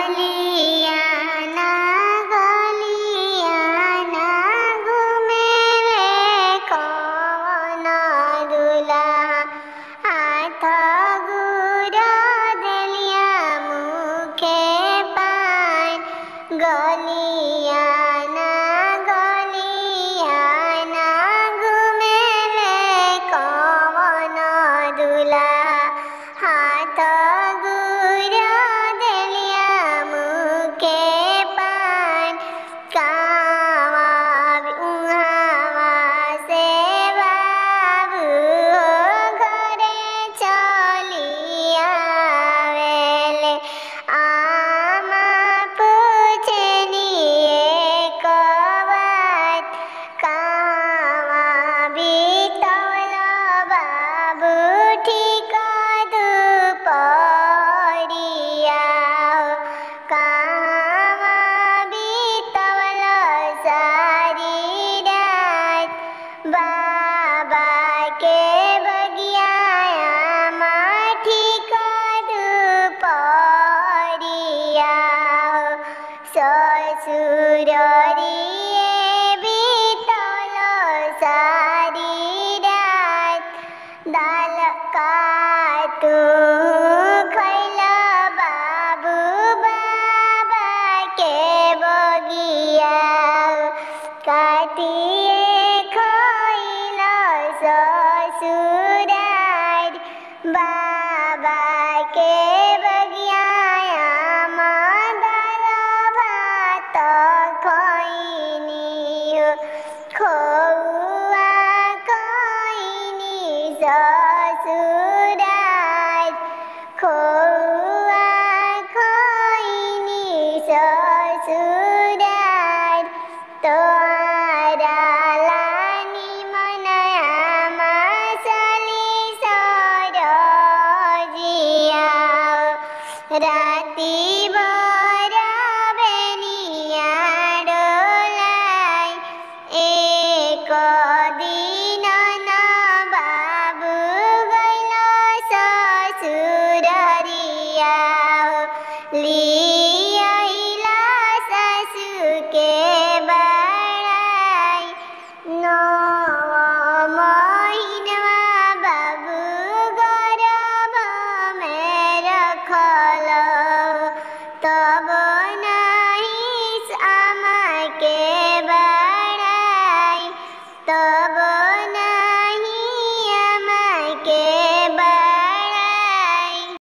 गलियाना गलियाना घुमेले कवन दुल्हा हाथ गुरा देलिया मुखे पान गलियाना गलियाना घुमेले कवन दुल्हा हाथ गुरा देलिया मुखे पान कावा उहावा से बाबू घरे चलिया वेले आमा पूछनी एक बात कावा बीतल बाबू ठीक दुपहरिया कावा बीतल सारी रात बाबा के बगिया ठीक दुपहरिया ससुररिए बीतल सारी रात दाल काटू खैला बाबू बाबा के बगिया काटिए खैला ससुरार बाबा के बगिया दाल भात खैनी खौआ खैनी ससुरार खौआ खैनी ससुरार तोरा लानी मनयामा सली सरजिया राति भर बेनिया डोलाई एक दिन न बाबू गइल ससुररिया लियाइला सासु के बड़ाई नौ महिनवा बाबू गर्भ में रख